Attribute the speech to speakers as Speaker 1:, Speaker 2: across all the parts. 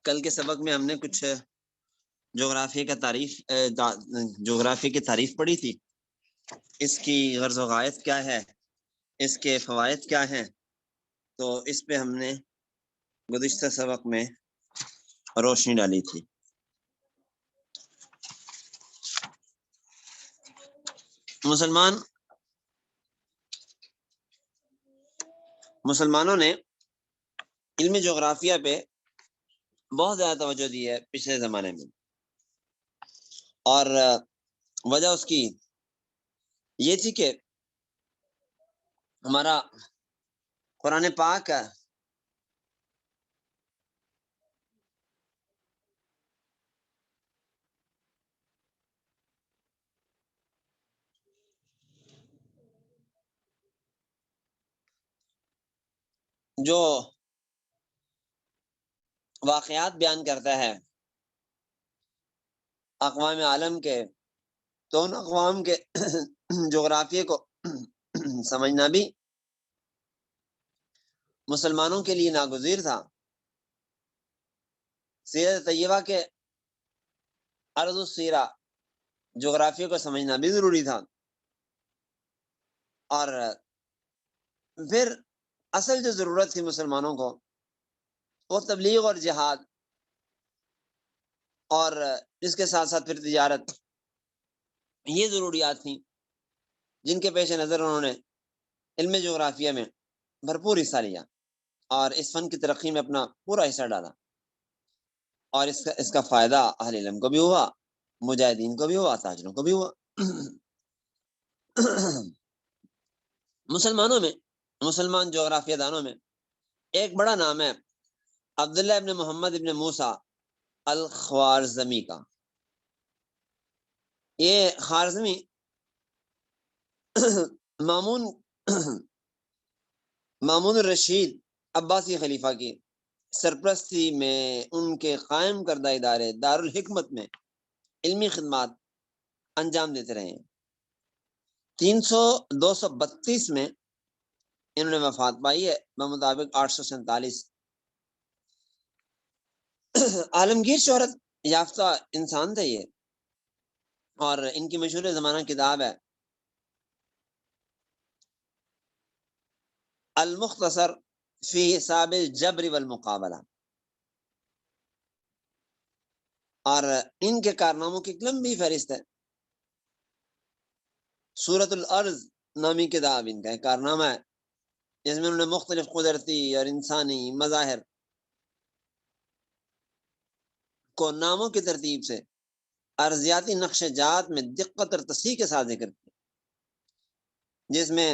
Speaker 1: کل کے سبق میں ہم نے کچھ جغرافیہ کی تعریف پڑھی تھی. اس کی غرض و غایت کیا ہے، اس کے فوائد کیا ہیں، تو اس پہ ہم نے گزشتہ سبق میں روشنی ڈالی تھی. مسلمانوں نے علم جغرافیہ پہ بہت زیادہ توجہ دی ہے پچھلے زمانے میں، اور وجہ اس کی یہ تھی کہ ہمارا قرآن پاک جو واقعات بیان کرتا ہے اقوام عالم کے، تو ان اقوام کے جغرافیے کو سمجھنا بھی مسلمانوں کے لیے ناگزیر تھا. سیرت طیبہ کے ارض السیرہ جغرافیے کو سمجھنا بھی ضروری تھا. اور پھر اصل جو ضرورت تھی مسلمانوں کو وہ تبلیغ اور جہاد، اور اس کے ساتھ ساتھ پھر تجارت، یہ ضروریات تھیں جن کے پیش نظر انہوں نے علم جغرافیہ میں بھرپور حصہ لیا اور اس فن کی ترقی میں اپنا پورا حصہ ڈالا. اور اس کا فائدہ اہل علم کو بھی ہوا، مجاہدین کو بھی ہوا، تاجروں کو بھی ہوا. مسلمان جغرافیہ دانوں میں ایک بڑا نام ہے عبداللہ ابن محمد ابن موسیٰ الخوارزمی کا. یہ خوارزمی مامون الرشید عباسی خلیفہ کی سرپرستی میں ان کے قائم کردہ ادارے دارالحکمت میں علمی خدمات انجام دیتے رہے ہیں. 232 میں انہوں نے وفات پائی ہے بمطابق 847. عالمگیر شہرت یافتہ انسان تھے یہ، اور ان کی مشہور زمانہ کتاب ہے المختصر فی حساب الجبر والمقابلہ، اور ان کے کارناموں کی ایک لمبی فہرست ہے. سورۃ الارض نامی کتاب ان کا ایک کارنامہ ہے جس میں انہوں نے مختلف قدرتی اور انسانی مظاہر کو ناموں کی ترتیب سے ارضیاتی نقش جات میں دقت اور تصحیح کے ساتھ ذکر کیا، جس میں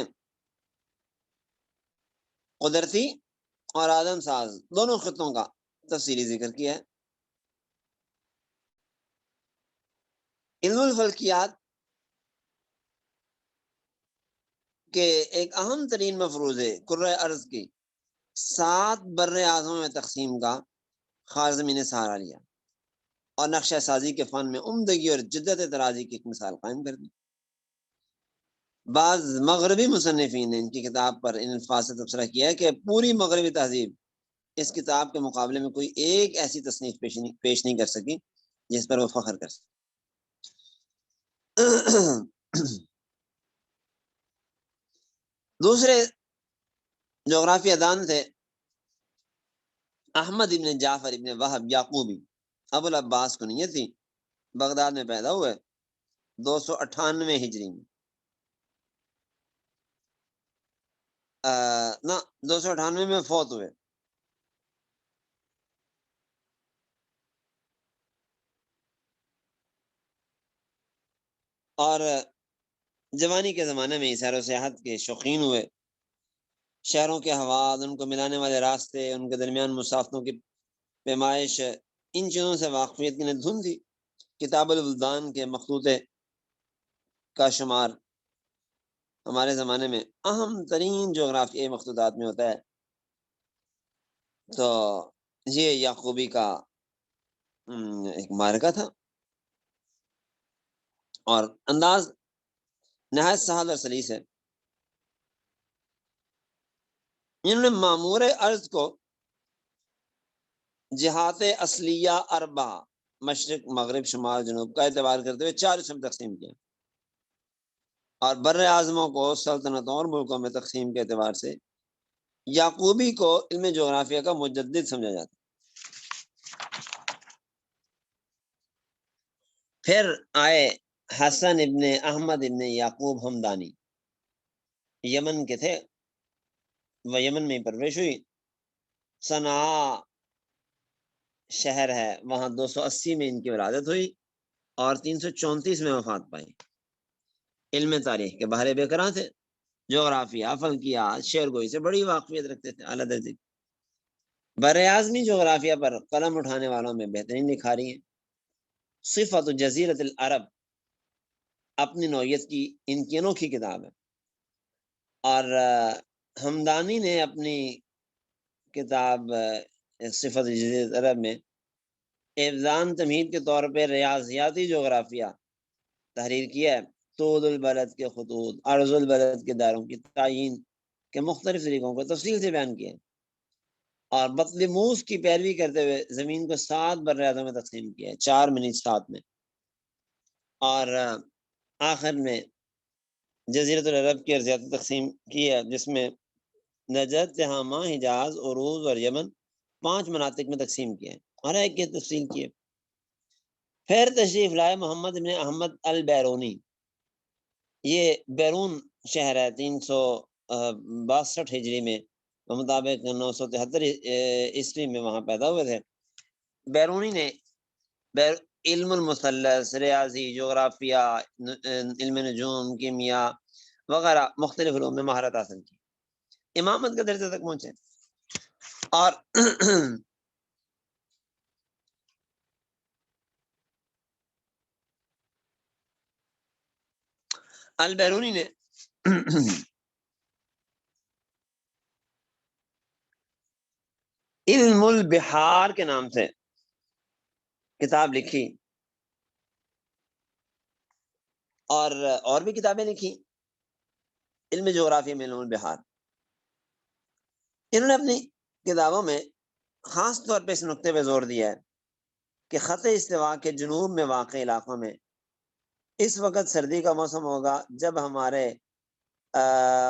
Speaker 1: قدرتی اور آدم ساز دونوں خطوں کا تفصیلی ذکر کیا ہے. علم الفلکیات کے ایک اہم ترین مفروضے کرۂ ارض کی 7 بر اعظموں میں تقسیم کا خوارزمی نے سہارا لیا اور نقشہ سازی کے فن میں عمدگی اور جدت طرازی کی ایک مثال قائم کر دی. بعض مغربی مصنفین نے ان کی کتاب پر ان الفاظ سے تبصرہ کیا ہے کہ پوری مغربی تہذیب اس کتاب کے مقابلے میں کوئی ایک ایسی تصنیف پیش نہیں کر سکی جس پر وہ فخر کر سکے. دوسرے جغرافیہ دان تھے احمد ابن جعفر ابن وہب یعقوبی، ابو العباس کنیت تھی، بغداد میں پیدا ہوئے 298 ہجری میں. 298 میں فوت ہوئے. اور جوانی کے زمانے میں سیر و سیاحت کے شوقین ہوئے. شہروں کے حواد، ان کو ملانے والے راستے، ان کے درمیان مسافروں کی پیمائش، ان چیزوں سے واقفیت کی دھن تھی. کتاب البلدان کے مخطوطے کا شمار ہمارے زمانے میں اہم ترین جغرافیائی مخطوطات میں ہوتا ہے. تو یہ یعقوبی کا ایک معرکہ تھا، اور انداز نہایت سہل اور سلیس ہے. انہوں نے معمور ارض کو جہات اصلیہ اربع، مشرق مغرب شمال جنوب کا اعتبار کرتے ہوئے 4 حصوں میں تقسیم کیا، اور بر اعظموں کو سلطنتوں اور ملکوں میں تقسیم کے اعتبار سے یعقوبی کو علم جغرافیہ کا مجدد سمجھا جاتا ہے۔ پھر آئے حسن ابن احمد ابن یعقوب ہمدانی، یمن کے تھے، وہ یمن میں پرورش ہوئی، صنعاء شہر ہے وہاں 280 میں ان کی ولادت ہوئی اور 334 میں وفات پائی۔ علم تاریخ کے بہرے بے قرار تھے، جغرافیہ، فلکیات، شعر گوئی سے بڑی واقفیت رکھتے تھے، اعلیٰ درجے کی۔ بر اعظمی جغرافیہ پر قلم اٹھانے والوں میں بہترین لکھاری ہیں۔ صفت جزیرت العرب اپنی نوعیت کی ان کی انوکھی کتاب ہے، اور ہمدانی نے اپنی کتاب صفت جزیرت العرب میں ابزان تمہید کے طور پہ ریاضیاتی جغرافیہ تحریر کیا ہے۔ طول البلد کے خطوط، عرض البلد کے دائروں کی تعیین کے مختلف طریقوں کو تفصیل سے بیان کیا، اور بطلیموس کی پیروی کرتے ہوئے زمین کو 7 بر اعظموں میں تقسیم کیا ہے، 4 منی 7 میں، اور آخر میں جزیرت العرب کی ارضیاتی تقسیم کی ہے، جس میں نجد، تہامہ، حجاز، عروض اور یمن 5 مناطق میں تقسیم کیا ہے، ہر ایک کی تفصیل کی ہے۔ پھر تشریف لائے محمد بن احمد البیرونی، یہ بیرون شہر ہے، 362 ہجری میں مطابق 973 عیسوی میں وہاں پیدا ہوئے تھے۔ بیرونی نے علم المثلث، ریاضی، جغرافیہ، علم نجوم، کیمیا وغیرہ مختلف علوم میں مہارت حاصل کی، امامت کے درجے تک پہنچے، اور البیرونی نے علم البحار کے نام سے کتاب لکھی، اور بھی کتابیں لکھی علم جغرافیہ میں، علم البحار۔ انہوں نے اپنی کتابوں میں خاص طور پہ اس نقطے پہ زور دیا ہے کہ خط استوا کے جنوب میں واقع علاقوں میں اس وقت سردی کا موسم ہوگا جب ہمارے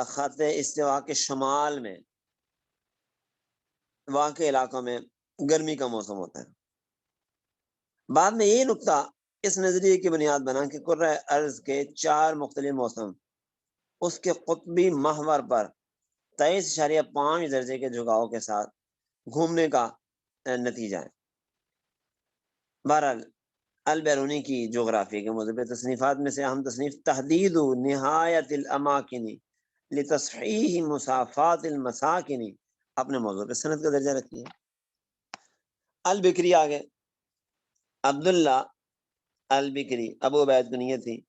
Speaker 1: خط استوا کے شمال میں واقع علاقوں میں گرمی کا موسم ہوتا ہے۔ بعد میں یہ نقطہ اس نظریے کی بنیاد بنا کہ کرۂ ارض کے 4 مختلف موسم اس کے قطبی محور پر 23.5 درجے کے جھکاؤ کے ساتھ گھومنے کا نتیجہ ہے۔ بہرحال البیرونی کی جغرافیہ کے موضوع پہ تصنیفات میں سے اہم تصنیف تحدید نہایت الاماکن لتصحیح مسافات المساکن اپنے موضوع پہ سند کا درجہ رکھتی ہے۔ البکری آگے، عبداللہ البکری، ابو عبید کی نیت تھی،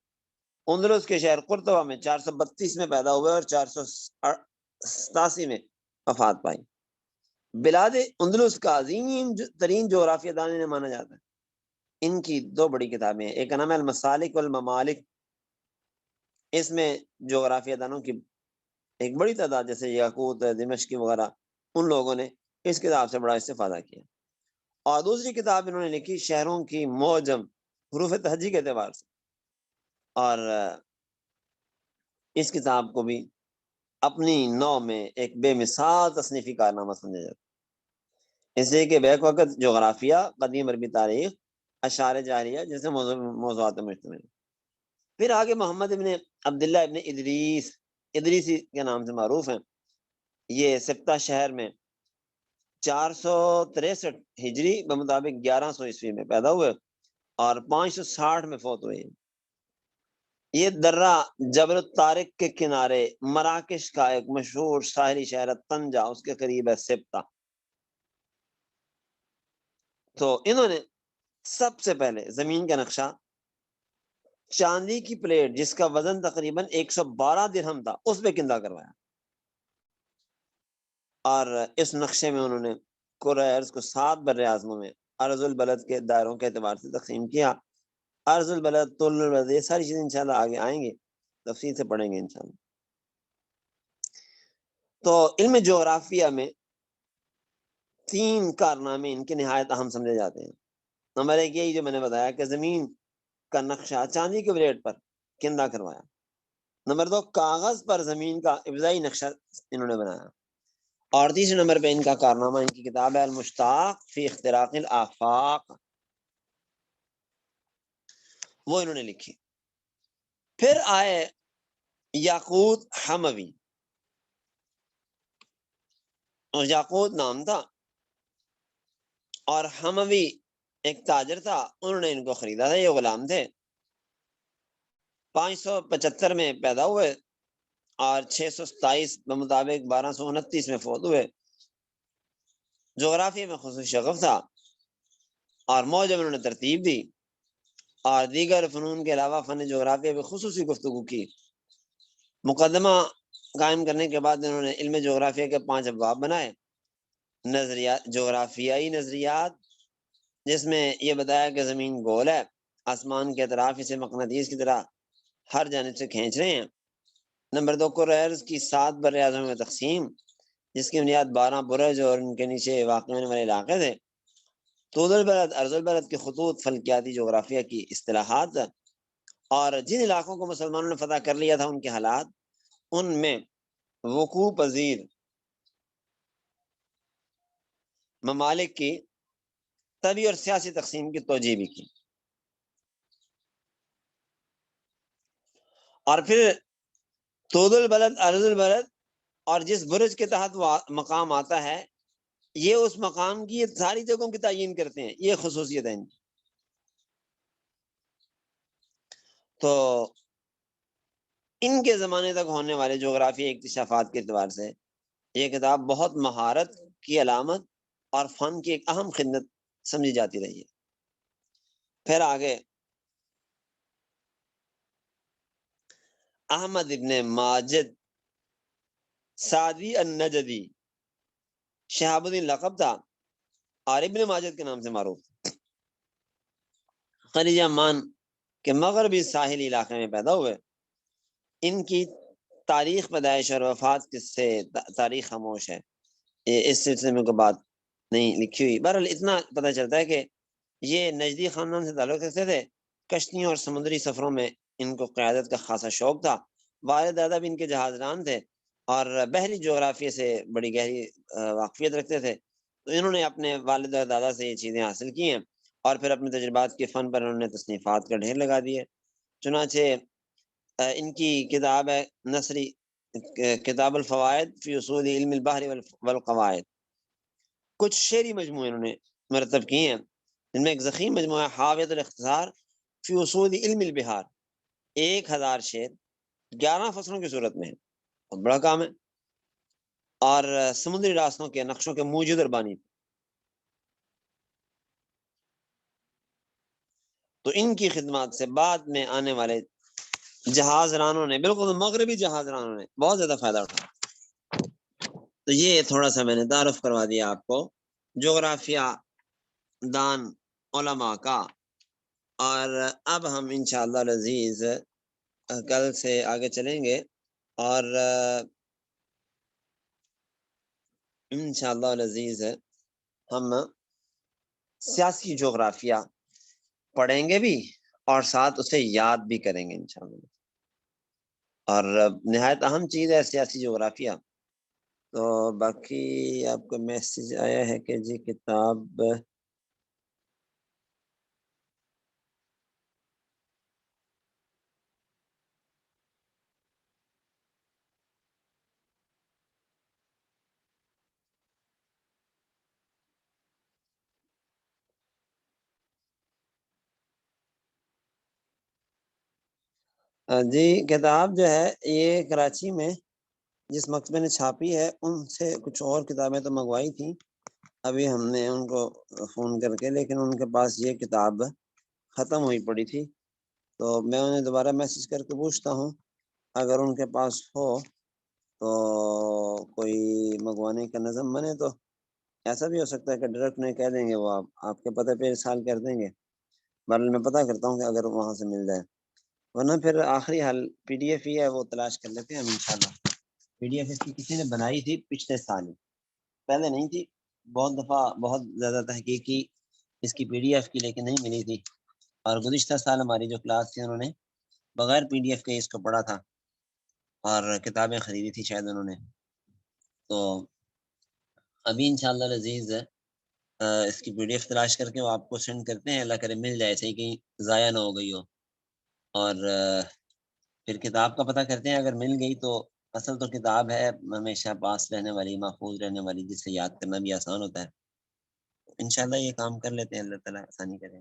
Speaker 1: اندلس کے شہر قرطبہ میں 432 میں پیدا ہوئے اور 487 میں وفات پائی۔ بلاد اندلس کا عظیم ترین جغرافیہ دان نے مانا جاتا ہے۔ ان کی 2 بڑی کتابیں ہیں، ایک کا نام ہے المسالک والممالک، اس میں جغرافیہ دانوں کی ایک بڑی تعداد جیسے یاقوت، دمشقی وغیرہ ان لوگوں نے اس کتاب سے بڑا استفادہ کیا، اور دوسری کتاب انہوں نے لکھی شہروں کی معجم حروف تہجی کے اعتبار سے، اور اس کتاب کو بھی اپنی نو میں ایک بے مثال تصنیفی کارنامہ سمجھا جاتا ہے، اس لیے کہ بیک وقت جغرافیہ، قدیم عربی تاریخ، اشعار جاہلیہ جیسے موضوعات مشتمل۔ پھر آگے محمد ابن عبداللہ ابن ادریسی کے نام سے معروف ہیں، یہ سبتہ شہر میں 463 ہجری بمطابق 1100 عیسوی میں پیدا ہوئے اور 560 میں فوت ہوئے۔ یہ درہ جبل الطارق کے کنارے مراکش کا ایک مشہور ساحلی شہر طنجہ اس کے قریب ہے سبتہ۔ تو انہوں نے سب سے پہلے زمین کا نقشہ چاندی کی پلیٹ جس کا وزن تقریباً 112 درہم تھا اس پہ کندہ کروایا، اور اس نقشے میں انہوں نے کرۂ ارض کو 7 بر اعظموں میں عرض البلد کے دائروں کے اعتبار سے تقسیم کیا۔ عرض البلد، طول البلد، یہ ساری چیزیں انشاءاللہ آگے آئیں گے، تفصیل سے پڑھیں گے انشاءاللہ۔ تو علم جغرافیہ میں 3 کارنامے ان کے نہایت اہم سمجھے جاتے ہیں۔ نمبر 1 یہی جو میں نے بتایا کہ زمین کا نقشہ چاندی کے پلیٹ پر کندہ کروایا۔ نمبر 2 کاغذ پر زمین کا ابتدائی نقشہ انہوں نے بنایا۔ اور تیسرے نمبر پہ ان کا کارنامہ ان کی کتاب ہے المشتاق فی اختراق الآفاق، وہ انہوں نے لکھی۔ پھر آئے یاقوت حموی، اور یاقوت نام تھا، اور حموی ایک تاجر تھا، انہوں نے ان کو خریدا تھا، یہ غلام تھے۔ 575 میں پیدا ہوئے اور 627 بمطابق 1229 میں فوت ہوئے۔ جغرافیہ میں خصوصی شغف تھا اور موجب انہوں نے ترتیب دی، اور دیگر فنون کے علاوہ فن جغرافیہ بھی خصوصی گفتگو کی۔ مقدمہ قائم کرنے کے بعد انہوں نے علم جغرافیہ کے 5 ابواب بنائے۔ نظریات، جغرافیائی نظریات، جس میں یہ بتایا کہ زمین گول ہے، آسمان کے اطراف اسے مقناطیس کی طرح ہر جانب سے کھینچ رہے ہیں۔ نمبر 2 کرۂرز کی 7 بر اعظم میں تقسیم، جس کی بنیاد 12 برج اور ان کے نیچے واقع ہونے والے علاقے تھے۔ طول البلد، عرض البلد کے خطوط، فلکیاتی جغرافیہ کی اصطلاحات، اور جن علاقوں کو مسلمانوں نے فتح کر لیا تھا ان کے حالات، ان میں وقوع پذیر ممالک کی طبی اور سیاسی تقسیم کی توجیہ بھی کی۔ اور پھر طول البلد، عرض البلد، اور جس برج کے تحت مقام آتا ہے، یہ اس مقام کی ساری جگہوں کی تعین کرتے ہیں، یہ خصوصیت ہے ان کی۔ تو ان کے زمانے تک ہونے والے جغرافیائی اکتشافات کے اعتبار سے یہ کتاب بہت مہارت کی علامت اور فن کی ایک اہم خدمت سمجھی جاتی رہی ہے۔ پھر آگے احمد ابن ماجد سعدی النجدی، شہاب الدین لقب تھا اور ابن ماجد کے نام سے معروف، خلیج عمان کے مغربی ساحلی علاقے میں پیدا ہوئے۔ ان کی تاریخ پیدائش اور وفات سے تاریخ خاموش ہے، اس سلسلے میں کوئی بات نہیں لکھی ہوئی۔ بہرحال اتنا پتہ چلتا ہے کہ یہ نجدی خاندان سے تعلق رکھتے تھے، کشتیوں اور سمندری سفروں میں ان کو قیادت کا خاصا شوق تھا۔ والد دادا بھی ان کے جہاز ران تھے اور بحری جغرافیہ سے بڑی گہری واقفیت رکھتے تھے، تو انہوں نے اپنے والد اور دادا سے یہ چیزیں حاصل کی ہیں، اور پھر اپنے تجربات کے فن پر انہوں نے تصنیفات کا ڈھیر لگا دیے۔ چنانچہ ان کی کتاب ہے نثری کتاب الفوائد فی اصول علم البحر والقواعد، کچھ شعری مجموعے انہوں نے مرتب کیے ہیں، جن میں ایک ضخیم مجموعہ حاویۃ الاختصار فی اصول علم البحار، 1000 شعر 11 فصلوں کی صورت میں ہے، بہت بڑا کام ہے، اور سمندری راستوں کے نقشوں کے موجود اور بانی۔ تو ان کی خدمات سے بعد میں آنے والے جہاز رانوں نے، بالکل مغربی جہاز رانوں نے بہت زیادہ فائدہ اٹھایا۔ تو یہ تھوڑا سا میں نے تعارف کروا دیا آپ کو جغرافیہ دان علماء کا، اور اب ہم انشاءاللہ العزیز کل سے آگے چلیں گے، اور انشاءاللہ العزیز ہم سیاسی جغرافیہ پڑھیں گے بھی اور ساتھ اسے یاد بھی کریں گے انشاءاللہ، اور نہایت اہم چیز ہے سیاسی جغرافیہ۔ تو باقی آپ کو میسج آیا ہے کہ جی کتاب جی کتاب جو ہے یہ کراچی میں جس مکتبے نے چھاپی ہے ان سے کچھ اور کتابیں تو منگوائی تھیں، ابھی ہم نے ان کو فون کر کے، لیکن ان کے پاس یہ کتاب ختم ہوئی پڑی تھی، تو میں انہیں دوبارہ میسج کر کے پوچھتا ہوں، اگر ان کے پاس ہو تو کوئی منگوانے کا نظم بنے، تو ایسا بھی ہو سکتا ہے کہ ڈائریکٹ نہیں کہہ دیں گے، وہ آپ کے پتہ پہ ارسال کر دیں گے۔ بہرحال میں پتہ کرتا ہوں کہ اگر وہاں سے مل جائے، ورنہ پھر آخری حل پی ڈی ایف ہی ہے، وہ تلاش کر لیتے ہیں ہم انشاءاللہ۔ پی ڈی ایف اس کی کسی نے بنائی تھی پچھلے سال، پہلے نہیں تھی، بہت دفعہ بہت زیادہ تحقیق کی اس کی پی ڈی ایف کی، لیکن نہیں ملی تھی، اور گزشتہ سال ہماری جو کلاس تھی انہوں نے بغیر پی ڈی ایف کے اس کو پڑھا تھا، اور کتابیں خریدی تھی شاید انہوں نے. تو ابھی انشاءاللہ العزیز اس کی پی ڈی ایف تلاش کر کے وہ آپ کو سینڈ کرتے ہیں، اللہ کرے مل جائے، صحیح کہیں ضائع نہ ہو گئی ہو. اور پھر کتاب کا پتہ کرتے ہیں، اگر مل گئی تو اصل تو کتاب ہے ہمیشہ پاس رہنے والی، محفوظ رہنے والی، جس سے یاد کرنا بھی آسان ہوتا ہے. انشاءاللہ یہ کام کر لیتے ہیں، اللہ تعالیٰ آسانی کرے.